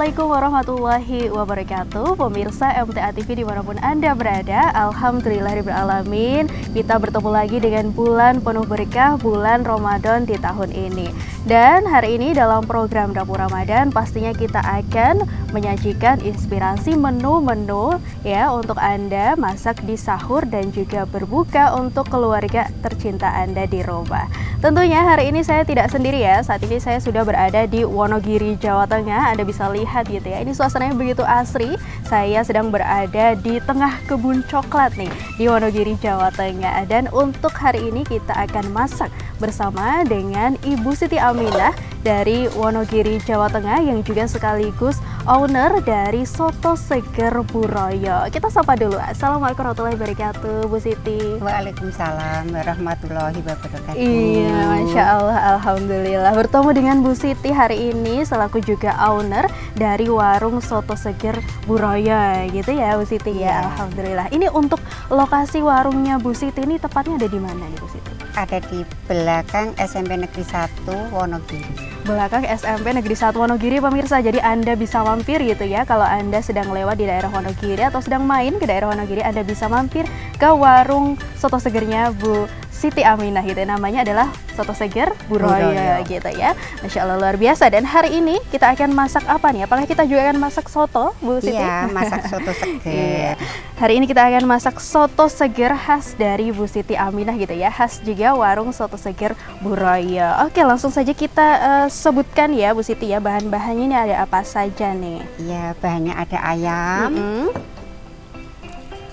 Assalamualaikum warahmatullahi wabarakatuh. Pemirsa MTA TV dimanapun Anda berada, alhamdulillahirrahmanirrahim, kita bertemu lagi dengan bulan penuh berkah, bulan Ramadan di tahun ini. Dan hari ini dalam program Dapur Ramadan pastinya kita akan menyajikan inspirasi menu-menu ya untuk Anda masak di sahur dan juga berbuka untuk keluarga tercinta Anda di rumah. Tentunya hari ini saya tidak sendiri ya, saat ini saya sudah berada di Wonogiri, Jawa Tengah. Anda bisa lihat gitu ya, ini suasananya begitu asri. Saya sedang berada di tengah kebun coklat nih di Wonogiri, Jawa Tengah. Dan untuk hari ini kita akan masak bersama dengan Ibu Siti Aminah dari Wonogiri, Jawa Tengah yang juga sekaligus owner dari Soto Seger Bu Royo. Kita sapa dulu. Assalamualaikum warahmatullahi wabarakatuh, Bu Siti. Waalaikumsalam warahmatullahi wabarakatuh. Iya, Masya Allah, Alhamdulillah bertemu dengan Bu Siti hari ini selaku juga owner dari warung Soto Seger Bu Royo gitu ya Bu Siti ya. Alhamdulillah. Ini untuk lokasi warungnya Bu Siti ini tepatnya ada di mana nih Bu Siti? Ada di belakang SMP Negeri 1 Wonogiri. Belakang SMP Negeri 1 Wonogiri pemirsa, jadi Anda bisa mampir gitu ya. Kalau Anda sedang lewat di daerah Wonogiri atau sedang main ke daerah Wonogiri, Anda bisa mampir ke warung soto segernya Bu Siti Aminah gitu. Namanya adalah Soto Seger Bu Royo gitu ya. Masya Allah luar biasa. Dan hari ini kita akan masak apa nih? Apakah kita juga akan masak soto Bu Siti? Iya, masak soto seger. Hari ini kita akan masak soto seger khas dari Bu Siti Aminah gitu ya. Khas juga warung Soto Seger Bu Royo. Oke, langsung saja kita sebutkan ya Bu Siti ya, bahan-bahannya ini ada apa saja nih? Iya, bahannya ada ayam.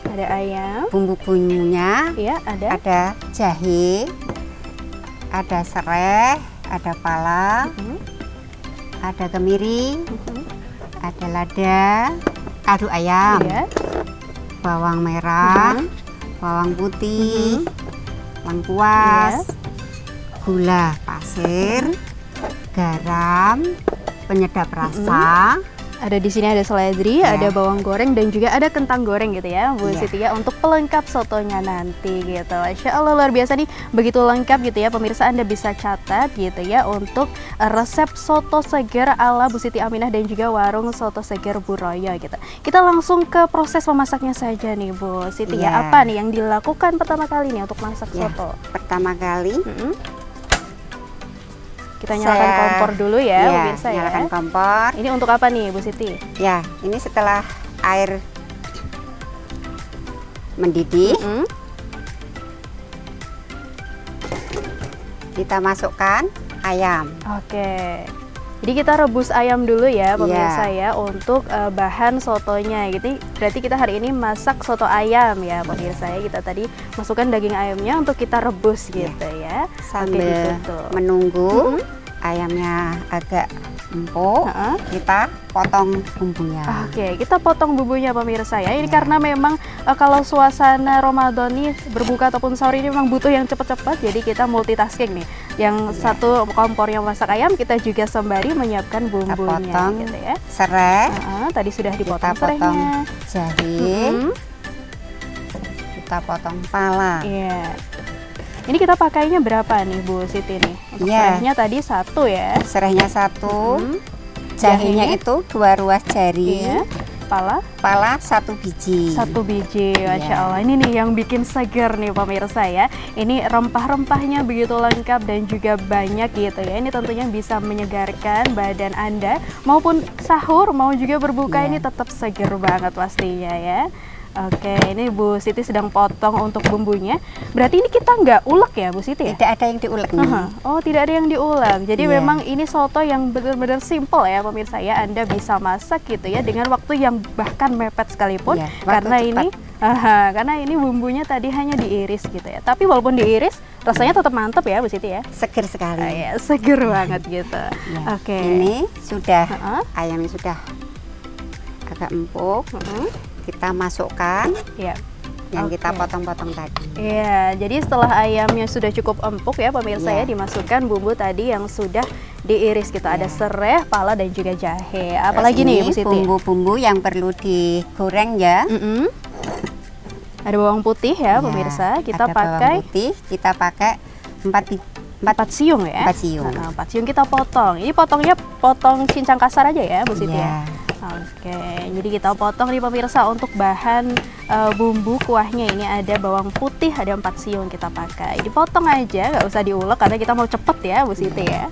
Ada ayam. Bumbu-bumbunya Ya, ada jahe, ada serai, ada pala, ada kemiri, ada lada, kaldu ayam, bawang merah, bawang putih, lengkuas, gula pasir, garam, penyedap rasa. Ada di sini ada seledri, ada bawang goreng dan juga ada kentang goreng gitu ya Bu Siti ya, untuk pelengkap sotonya nanti gitu. Masya Allah luar biasa nih, begitu lengkap gitu ya pemirsa. Anda bisa catat gitu ya untuk resep soto seger ala Bu Siti Aminah dan juga warung Soto Seger Bu Royo gitu. Kita langsung ke proses memasaknya saja nih Bu Siti ya. Apa nih yang dilakukan pertama kali nih untuk masak soto? Pertama kali kita nyalakan kompor dulu ya pemirsa ya. Nyalakan kompor. Ini untuk apa nih Bu Siti? Ya, ini setelah air mendidih, kita masukkan ayam. Oke. Jadi kita rebus ayam dulu ya pemirsa ya untuk bahan sotonya gitu. Berarti kita hari ini masak soto ayam ya pemirsa ya. Kita tadi masukkan daging ayamnya untuk kita rebus gitu ya. Sambil menunggu ayamnya agak empuk, kita potong bumbunya. Oke, kita potong bumbunya pemirsa ya. Ini karena memang kalau suasana Ramadan nih berbuka ataupun sahur ini memang butuh yang cepat-cepat. Jadi kita multitasking nih. Yang satu kompor yang masak ayam, kita juga sembari menyiapkan bumbunya kita potong gitu ya. Serai. Tadi sudah dipotong kita potong serainya. Jahe. Kita potong pala. Iya. Ini kita pakainya berapa nih Bu Siti nih? Untuk serainya tadi satu ya. Serainya satu. Jahenya itu 2 ruas jari. Pala 1 biji. 1 biji, Masya Allah. Ini nih yang bikin seger nih pemirsa ya. Ini rempah-rempahnya begitu lengkap dan juga banyak gitu ya. Ini tentunya bisa menyegarkan badan Anda maupun sahur, mau juga berbuka ini tetap seger banget pastinya ya. Oke, ini Bu Siti sedang potong untuk bumbunya. Berarti ini kita nggak ulek ya Bu Siti? Tidak ada yang diulek nih. Oh, tidak ada yang diulek. Jadi memang ini soto yang benar-benar simple ya pemirsa ya. Anda bisa masak gitu ya dengan waktu yang bahkan mepet sekalipun. Karena ini karena ini bumbunya tadi hanya diiris gitu ya. Tapi walaupun diiris rasanya tetap mantap ya Bu Siti ya. Seger sekali. Ya, seger banget gitu. Oke. Ini sudah ayamnya sudah agak empuk. Kita masukkan yang kita potong-potong tadi. Iya, jadi setelah ayamnya sudah cukup empuk ya pemirsa ya, dimasukkan bumbu tadi yang sudah diiris gitu. Ada serai, pala dan juga jahe. Apalagi nih Bu Siti? Bumbu-bumbu yang perlu digoreng ya. Ada bawang putih ya pemirsa. Kita pakai bawang putih, kita pakai 4 siung ya? 4 siung. 4 siung kita potong. Ini potongnya potong cincang kasar aja ya, Bu Siti ya? Iya. Oke, jadi kita potong nih pemirsa. Untuk bahan bumbu kuahnya ini ada bawang putih, ada 4 siung kita pakai. Dipotong aja, nggak usah diulek karena kita mau cepet ya, Bu Siti ya.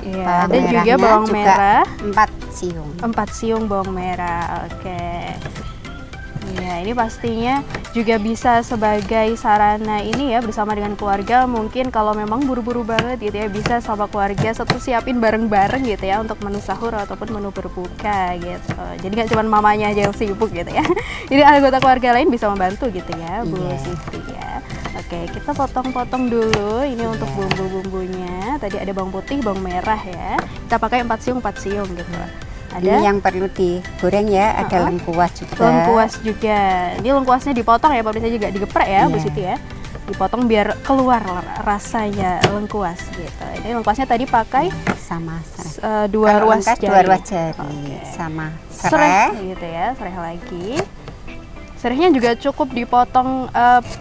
Iya, ada juga bawang merah 4 siung. 4 siung bawang merah. Oke. Ya, ini pastinya juga bisa sebagai sarana ini ya, bersama dengan keluarga. Mungkin kalau memang buru-buru banget gitu ya, bisa sama keluarga satu siapin bareng-bareng gitu ya untuk menu sahur ataupun menu berbuka gitu. Jadi nggak cuma mamanya aja yang sibuk gitu ya. Jadi anggota keluarga lain bisa membantu gitu ya, Bu Siti ya. Oke, kita potong-potong dulu ini untuk bumbu-bumbunya. Tadi ada bawang putih, bawang merah ya. Kita pakai 4 siung gitu. Ada ini yang perlu digoreng ya, ada lengkuas juga. Lengkuas juga. Ini lengkuasnya dipotong ya, pemirsa, juga digeprek ya, Bu Siti ya. Dipotong biar keluar rasanya lengkuas gitu. Ini lengkuasnya tadi pakai sama 2 ruas jari. 2 ruas jari sama serai gitu ya, serai lagi. Serihnya juga cukup dipotong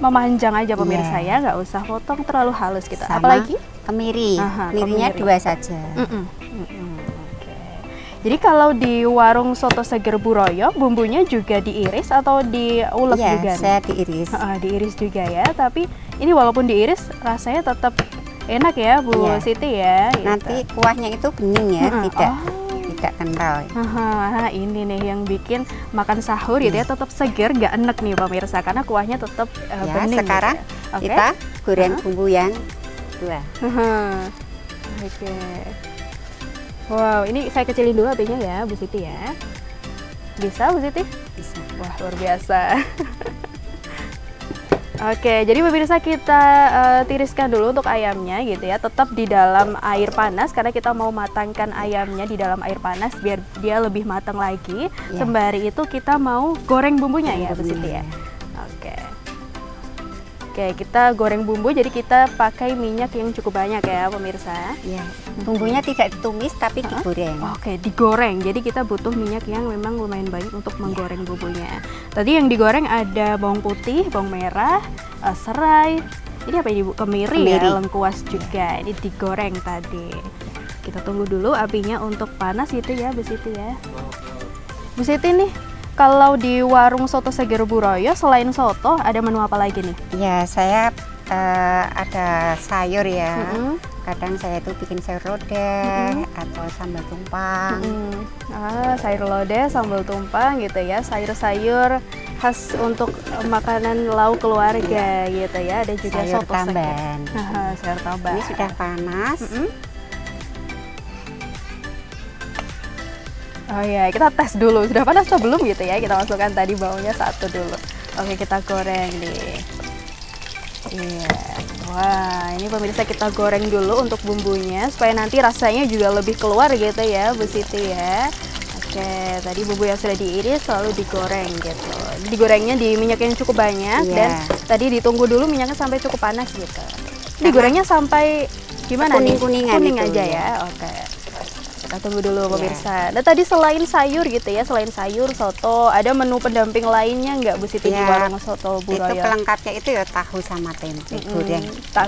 memanjang aja pemirsa ya, nggak usah potong terlalu halus gitu. Sama apalagi kemiri. Kemirinya 2 saja. Jadi kalau di warung soto seger Bu Royo, bumbunya juga diiris atau diulek juga? Iya, saya diiris. Diiris juga ya, tapi ini walaupun diiris rasanya tetap enak ya, Bu Siti ya. Gitu. Nanti kuahnya itu bening ya, tidak kental. Ini nih yang bikin makan sahur gitu ya tetap seger, nggak enek nih pemirsa, karena kuahnya tetap bening. Sekarang gitu ya. kita goreng bumbu yang dua. Oke. Wow, ini saya kecilin dulu apinya ya, Bu Siti ya. Bisa, Bu Siti? Bisa. Wah, luar biasa. Oke, jadi pemirsa kita tiriskan dulu untuk ayamnya gitu ya. Tetap di dalam air panas karena kita mau matangkan ayamnya di dalam air panas biar dia lebih matang lagi. Sembari itu kita mau goreng bumbunya ya, Bu Siti ya. Oke, kita goreng bumbu, jadi kita pakai minyak yang cukup banyak ya pemirsa. Iya. Bumbunya tidak ditumis tapi digoreng. Oke, digoreng. Jadi kita butuh minyak yang memang lumayan banyak untuk menggoreng bumbunya. Tadi yang digoreng ada bawang putih, bawang merah, serai. Ini apa ini Bu? Kemiri ya, lengkuas juga. Ini digoreng tadi. Kita tunggu dulu apinya untuk panas gitu ya, Bu Siti ya. Bu Siti nih, kalau di warung soto seger Bu Royo selain soto ada menu apa lagi nih? Ya, saya ada sayur ya. Kadang saya itu bikin sayur lodeh atau sambal tumpang. Sayur lodeh, sambal tumpang gitu ya. Sayur-sayur khas untuk makanan lauk keluarga gitu ya. Ada juga sayur soto tambahan. Sayur tambahan. Ini sudah panas. Oh ya, kita tes dulu. Sudah panas atau belum gitu ya? Kita masukkan tadi bawangnya 1 dulu. Oke, kita goreng nih. Iya. Wah, ini pemirsa kita goreng dulu untuk bumbunya supaya nanti rasanya juga lebih keluar gitu ya, Bu Siti ya. Oke, tadi bumbu yang sudah diiris selalu digoreng gitu. Digorengnya di minyak yang cukup banyak dan tadi ditunggu dulu minyaknya sampai cukup panas gitu. Digorengnya sampai gimana nih? Kuning aja ya. Oke. Kita tunggu dulu pemirsa. Nah tadi selain sayur gitu ya, selain sayur, soto, ada menu pendamping lainnya nggak Bu Siti di warung soto Bu Royo? Itu pelengkapnya itu ya tahu sama tempe goreng.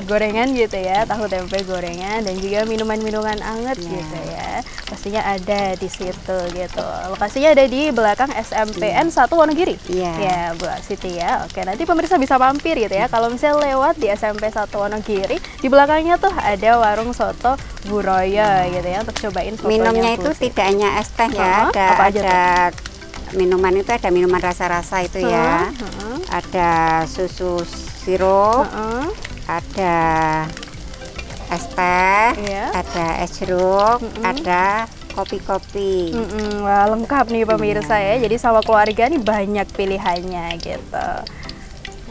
Gorengan gitu ya, tahu tempe gorengan dan juga minuman-minuman anget gitu ya. Pastinya ada di situ gitu. Lokasinya ada di belakang SMPN 1 Wonogiri. Ya Bu Siti ya. Oke, nanti pemirsa bisa mampir gitu ya. Kalau misalnya lewat di SMP 1 Wonogiri, di belakangnya tuh ada warung soto Bu Royo gitu ya untuk cobain. Minumnya itu tidak hanya es teh ya, ada minuman itu ada minuman rasa-rasa itu ya. Ada susu sirup, ada es teh, ada es jeruk, ada kopi-kopi. Wah, lengkap nih pemirsa ya. Jadi sama keluarga nih banyak pilihannya gitu.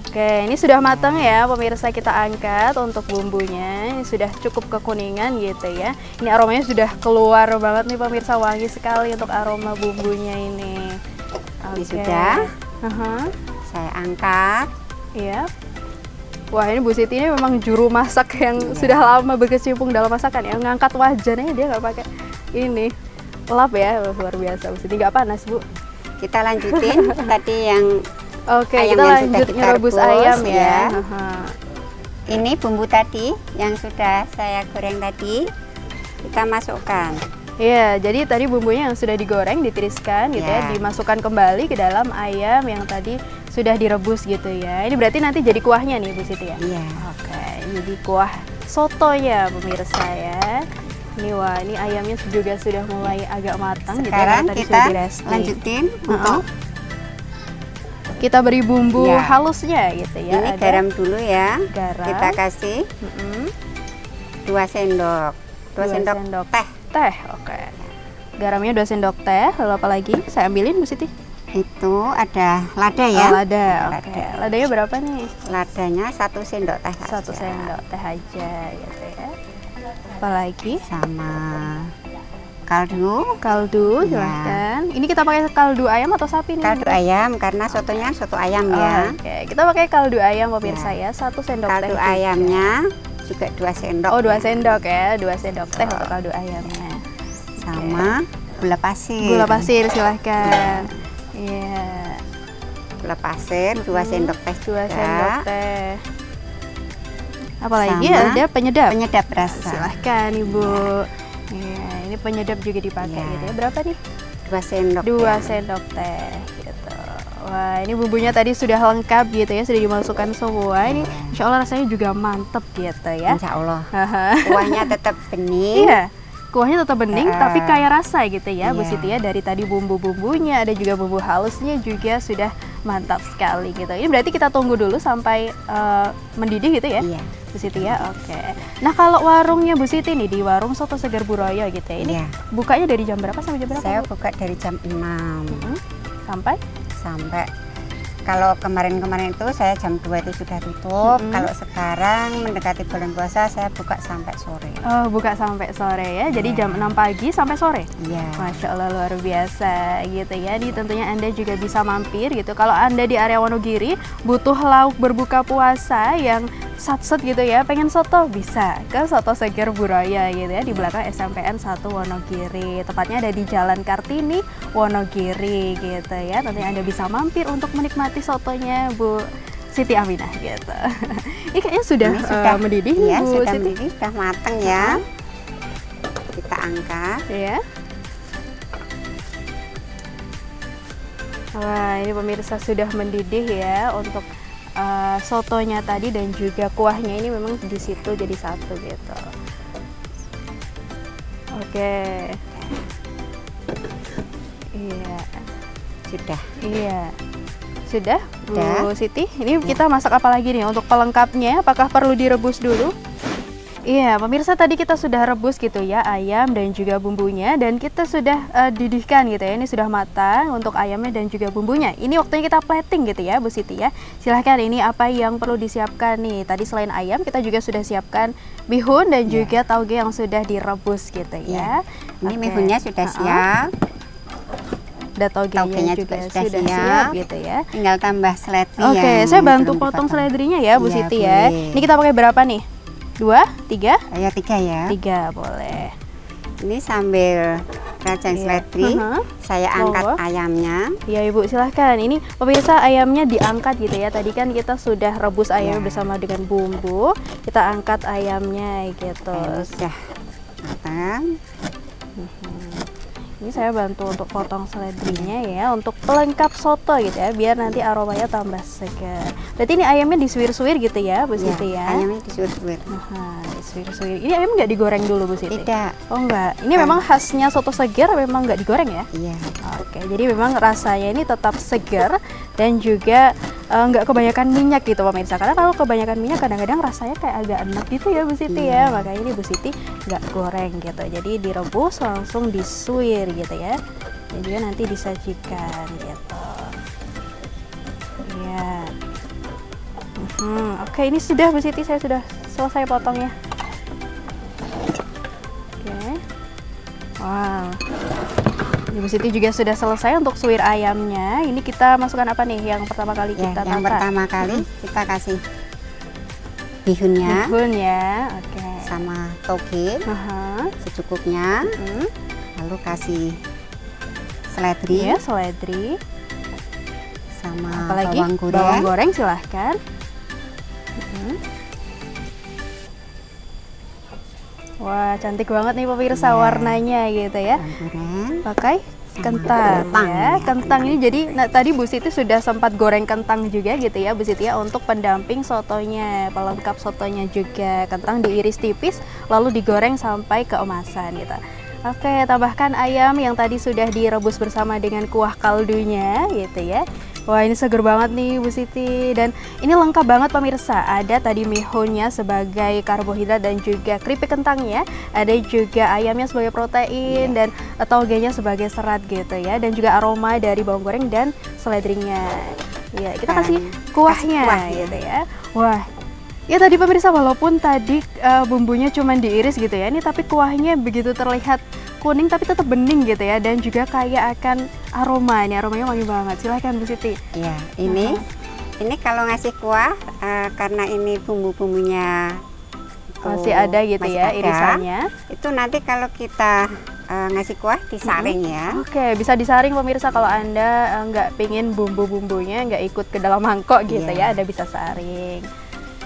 Oke, ini sudah matang ya pemirsa, kita angkat untuk bumbunya. Ini sudah cukup kekuningan gitu ya. Ini aromanya sudah keluar banget nih pemirsa, wangi sekali untuk aroma bumbunya ini. Ini sudah. Saya angkat. Iya. Wah, ini Bu Siti ini memang juru masak yang sudah lama berkecimpung dalam masakan ya. Ngangkat wajannya dia nggak pakai ini lap ya, luar biasa Bu Siti. Nggak panas Bu. Kita lanjutin tadi yang Oke, kita lanjut ngerebus ayam ya. Ini bumbu tadi yang sudah saya goreng tadi, kita masukkan. Iya, jadi tadi bumbunya yang sudah digoreng, ditiriskan gitu ya, dimasukkan kembali ke dalam ayam yang tadi sudah direbus gitu ya. Ini berarti nanti jadi kuahnya nih Bu Siti ya? Iya. Oke, jadi kuah sotonya pemirsa ya. Ini wah, ini ayamnya juga sudah mulai agak matang. Sekarang gitu ya, kita lanjutin untuk kita beri bumbu halusnya gitu ya. Ini garam dulu ya. Garam. Kita kasih 2 sendok. 2 sendok teh. Teh, oke. Garamnya 2 sendok teh. Lalu apa lagi? Saya ambilin Bu Siti. Itu ada lada ya. Lada. Oke. Ladanya berapa nih? Ladanya 1 sendok teh. 1 sendok teh aja gitu ya. Apalagi? Sama kaldu. Silahkan. Ini kita pakai kaldu ayam atau sapi nih? Kaldu ayam karena sotonya soto ayam ya. Oke, kita pakai kaldu ayam pemirsa ya. 1 sendok teh. Kaldu ayamnya juga 2 sendok. Oh, 2 sendok ya. 2 sendok teh untuk kaldu ayamnya. Sama gula pasir. Gula pasir silahkan. Iya. Gula pasir 2 sendok teh. 2 sendok teh. Apalagi ada penyedap. Penyedap rasa. Silahkan Ibu. Iya, ini penyedap juga dipakai gitu ya. Berapa nih? 2 sendok. 2 sendok teh gitu. Wah, ini bumbunya tadi sudah lengkap gitu ya, sudah dimasukkan semua. Ini insya Allah rasanya juga mantep gitu ya. Insya Allah. Kuahnya tetap bening. Iya. Kuahnya tetap bening tapi kaya rasa gitu ya Bu Siti ya. Dari tadi bumbu-bumbunya ada juga bumbu halusnya juga sudah mantap sekali gitu. Ini berarti kita tunggu dulu sampai mendidih gitu ya. Iya. Bu Siti ya, oke. Nah kalau warungnya Bu Siti nih di warung Soto Seger Bu Royo gitu ya, ini bukanya dari jam berapa sampai jam berapa? Saya buka dari jam 6 sampai kalau kemarin-kemarin itu saya jam 2 itu sudah tutup. Kalau sekarang mendekati bulan puasa saya buka sampai sore. Oh, buka sampai sore ya. Jadi jam 6 pagi sampai sore. Iya. Masya Allah luar biasa gitu ya. Ini tentunya Anda juga bisa mampir gitu. Kalau Anda di area Wonogiri butuh lauk berbuka puasa yang satset gitu ya, pengen soto bisa ke Soto Seger Bu Royo gitu ya, di belakang SMPN 1 Wonogiri. Tepatnya ada di Jalan Kartini Wonogiri gitu ya. Tentunya Anda bisa mampir untuk menikmati sotonya Bu Siti Aminah gitu. Ini kayaknya sudah mendidih ya, Bu sudah Siti. mendidih, sudah matang ya. Kita angkat. Ya. Wah, ini pemirsa sudah mendidih ya untuk sotonya tadi dan juga kuahnya ini memang di situ jadi satu gitu. Oke. Iya. Sudah. Iya. Sudah, Bu Siti. Ini kita masak apa lagi nih untuk pelengkapnya? Apakah perlu direbus dulu? Iya, pemirsa tadi kita sudah rebus gitu ya ayam dan juga bumbunya dan kita sudah didihkan gitu ya. Ini sudah matang untuk ayamnya dan juga bumbunya. Ini waktunya kita plating gitu ya Bu Siti ya. Silahkan ini apa yang perlu disiapkan nih. Tadi selain ayam kita juga sudah siapkan bihun dan juga tauge yang sudah direbus gitu ya. Ini bihunnya sudah siap. Dan taugenya juga sudah siap gitu ya. Tinggal tambah seledri. Oke, saya bantu potong seledrinya ya Bu Siti ya. Ini kita pakai berapa nih? 2, 3? Ya 3 ya. 3 boleh. Ini sambil rajang seledri, saya angkat ayamnya. Iya Ibu, silahkan. Ini pemirsa ayamnya diangkat gitu ya. Tadi kan kita sudah rebus ayamnya bersama dengan bumbu. Kita angkat ayamnya gitu. Sudah matang. Ini saya bantu untuk potong seledrinya ya, untuk pelengkap soto gitu ya, biar nanti aromanya tambah segar. Berarti ini ayamnya disuir-suir gitu ya, Bu Siti ya? Ayamnya disuir-suir. Disuir-suir. Ini ayam nggak digoreng dulu Bu Siti? Tidak. Oh enggak. Ini memang khasnya soto segar memang nggak digoreng ya? Iya. Oke, jadi memang rasanya ini tetap segar dan juga nggak kebanyakan minyak gitu pemirsa. Karena kalau kebanyakan minyak kadang-kadang rasanya kayak agak enak gitu ya Bu Siti ya. Makanya ini Bu Siti nggak goreng gitu. Jadi direbus langsung disuir gitu ya. Dan juga nanti disajikan gitu. Iya. Oke, ini sudah Bu Siti, saya sudah selesai potongnya. Oke. Wow. Ibu Siti juga sudah selesai untuk suwir ayamnya. Ini kita masukkan apa nih yang pertama kali kita Yang pertama kali kita kasih bihunnya. Bihun ya, oke. Sama toge secukupnya. Lalu kasih seledri. Ya, seledri. Sama apalagi bawang goreng. Bawang goreng silahkan. Wah, cantik banget nih pemirsa Iya. warnanya gitu ya. Goreng. Pakai kentang Kentang, ya. ya. Kentang ini jadi tadi Bu Siti sudah sempat goreng kentang juga gitu ya Bu Siti ya, untuk pendamping sotonya, pelengkap sotonya juga. Kentang diiris tipis lalu digoreng sampai keemasan gitu. Oke, tambahkan ayam yang tadi sudah direbus bersama dengan kuah kaldunya gitu ya. Wah, ini seger banget nih Bu Siti, dan ini lengkap banget pemirsa. Ada tadi mihonya sebagai karbohidrat dan juga keripik kentangnya, ada juga ayamnya sebagai protein dan togenya sebagai serat gitu ya, dan juga aroma dari bawang goreng dan seledrinya. Ya, kita kasih kuahnya gitu ya. Wah, ya tadi pemirsa, walaupun tadi bumbunya cuma diiris gitu ya, ini tapi kuahnya begitu terlihat kuning tapi tetap bening gitu ya, dan juga kaya akan aroma. Ini aromanya wangi banget. Silahkan Bu Siti. Ya, ini kalau ngasih kuah karena ini bumbu-bumbunya Masih ada gitu masih ya ada, irisannya. Itu nanti kalau kita ngasih kuah disaring ya. Oke, bisa disaring pemirsa kalau Anda nggak pingin bumbu-bumbunya nggak ikut ke dalam mangkok gitu ya, Anda bisa saring.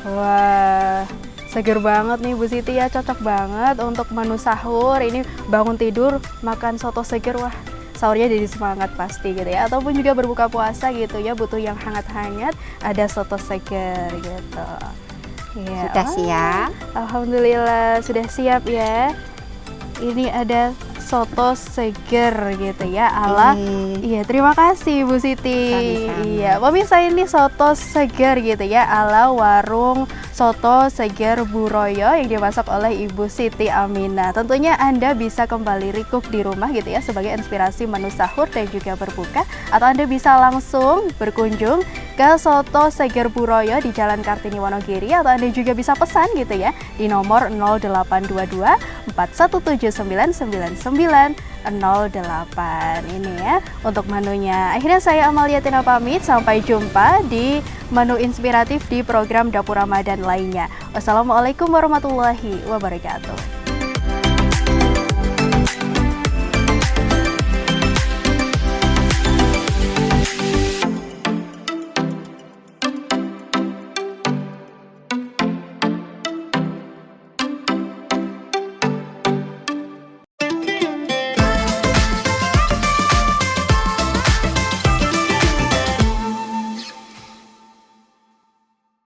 Wah, seger banget nih Bu Siti ya, cocok banget untuk menu sahur. Ini bangun tidur makan soto seger, wah sahurnya jadi semangat pasti gitu ya. Ataupun juga berbuka puasa gitu ya, butuh yang hangat-hangat, ada soto seger gitu. Ya, Sudah siap. Alhamdulillah sudah siap ya. Ini ada soto seger gitu ya ala. Iya, terima kasih Bu Siti. Sama-sama. Iya, pemirsa, ini soto seger gitu ya ala warung soto seger Bu Royo yang dimasak oleh Ibu Siti Aminah. Tentunya Anda bisa kembali recook di rumah gitu ya sebagai inspirasi menu sahur dan juga berbuka, atau Anda bisa langsung berkunjung ke soto seger Bu Royo di Jalan Kartini Wonogiri, atau Anda juga bisa pesan gitu ya di nomor 0822 41799908 ini ya untuk menunya. Akhirnya saya Amalia Tina pamit, sampai jumpa di menu inspiratif di program Dapur Ramadan lainnya. Wassalamualaikum warahmatullahi wabarakatuh.